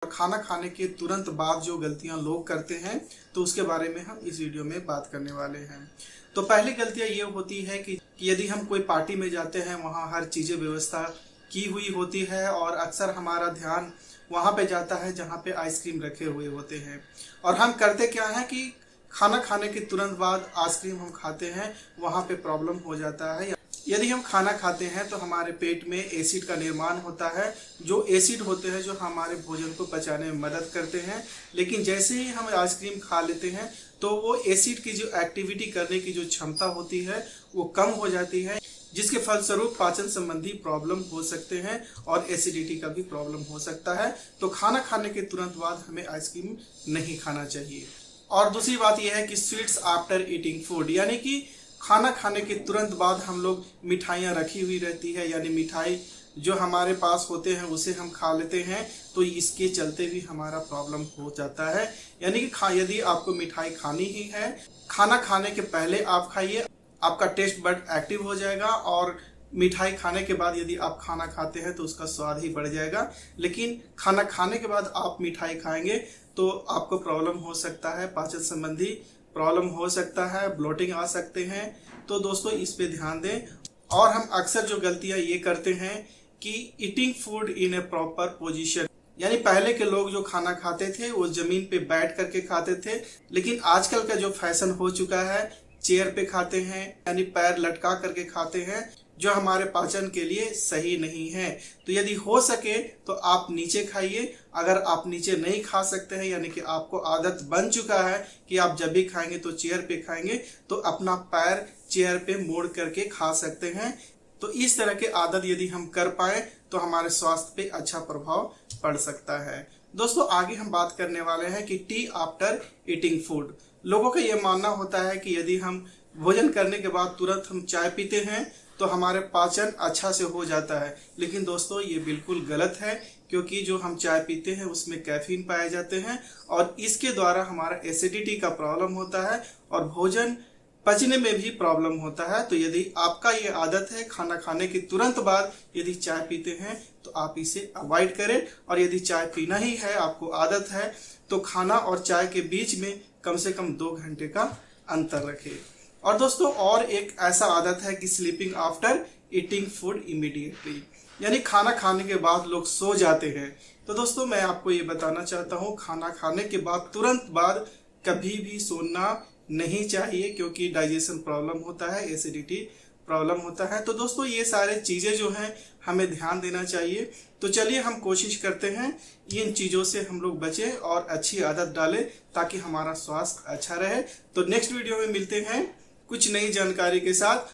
खाना खाने के तुरंत बाद जो गलतियां लोग करते हैं तो उसके बारे में हम इस वीडियो में बात करने वाले हैं। तो पहली गलतियां ये होती है कि यदि हम कोई पार्टी में जाते हैं, वहाँ हर चीज़ें व्यवस्था की हुई होती है और अक्सर हमारा ध्यान वहाँ पे जाता है जहाँ पे आइसक्रीम रखे हुए होते हैं, और हम करते क्या है कि खाना खाने के तुरंत बाद आइसक्रीम हम खाते हैं, वहाँ पे प्रॉब्लम हो जाता है। यदि हम खाना खाते हैं तो हमारे पेट में एसिड का निर्माण होता है, जो एसिड होते हैं जो हमारे भोजन को पचाने में मदद करते हैं। लेकिन जैसे ही हम आइसक्रीम खा लेते हैं तो वो एसिड की जो एक्टिविटी करने की जो क्षमता होती है वो कम हो जाती है, जिसके फलस्वरूप पाचन संबंधी प्रॉब्लम हो सकते हैं और एसिडिटी का भी प्रॉब्लम हो सकता है। तो खाना खाने के तुरंत बाद हमें आइसक्रीम नहीं खाना चाहिए। और दूसरी बात यह है कि स्वीट्स आफ्टर ईटिंग फूड, यानी कि खाना खाने के तुरंत बाद हम लोग मिठाइयाँ रखी हुई रहती है, यानी मिठाई जो हमारे पास होते हैं उसे हम खा लेते हैं, तो इसके चलते भी हमारा प्रॉब्लम हो जाता है। यानी कि यदि आपको मिठाई खानी ही है, खाना खाने के पहले आप खाइए, आपका टेस्ट बड एक्टिव हो जाएगा, और मिठाई खाने के बाद यदि आप खाना खाते हैं तो उसका स्वाद ही बढ़ जाएगा। लेकिन खाना खाने के बाद आप मिठाई खाएंगे तो आपको प्रॉब्लम हो सकता है, पाचन संबंधी प्रॉब्लम हो सकता है, ब्लोटिंग आ सकते हैं। तो दोस्तों इस पे ध्यान दें। और हम अक्सर जो गलतियां ये करते हैं कि eating food in A proper position, यानी पहले के लोग जो खाना खाते थे वो जमीन पे बैठ करके खाते थे, लेकिन आजकल का जो फैशन हो चुका है चेयर पे खाते हैं, यानी पैर लटका करके खाते हैं, जो हमारे पाचन के लिए सही नहीं है। तो यदि हो सके तो आप नीचे खाइए। अगर आप नीचे नहीं खा सकते हैं, यानी कि आपको आदत बन चुका है कि आप जब भी खाएंगे तो चेयर पे खाएंगे, तो अपना पैर चेयर पे मोड़ करके खा सकते हैं। तो इस तरह के आदत यदि हम कर पाए तो हमारे स्वास्थ्य पे अच्छा प्रभाव पड़ सकता है। दोस्तों आगे हम बात करने वाले हैं कि टी आफ्टर ईटिंग फूड। लोगों का यह मानना होता है कि यदि हम भोजन करने के बाद तुरंत हम चाय पीते हैं तो हमारे पाचन अच्छा से हो जाता है। लेकिन दोस्तों ये बिल्कुल गलत है, क्योंकि जो हम चाय पीते हैं उसमें कैफीन पाए जाते हैं और इसके द्वारा हमारा एसिडिटी का प्रॉब्लम होता है और भोजन पचने में भी प्रॉब्लम होता है। तो यदि आपका ये आदत है खाना खाने के तुरंत बाद यदि चाय पीते हैं तो आप इसे अवॉइड करें, और यदि चाय पीना ही है, आपको आदत है, तो खाना और चाय के बीच में कम से कम 2 घंटे का अंतर रखें। और दोस्तों और एक ऐसा आदत है कि sleeping after eating food immediately, यानी खाना खाने के बाद लोग सो जाते हैं। तो दोस्तों मैं आपको ये बताना चाहता हूँ, खाना खाने के बाद तुरंत बाद कभी भी सोना नहीं चाहिए, क्योंकि डाइजेशन प्रॉब्लम होता है, एसिडिटी प्रॉब्लम होता है। तो दोस्तों ये सारे चीज़ें जो हैं हमें ध्यान देना चाहिए। तो चलिए हम कोशिश करते हैं इन चीज़ों से हम लोग बचें और अच्छी आदत डालें, ताकि हमारा स्वास्थ्य अच्छा रहे। तो नेक्स्ट वीडियो में मिलते हैं कुछ नई जानकारी के साथ।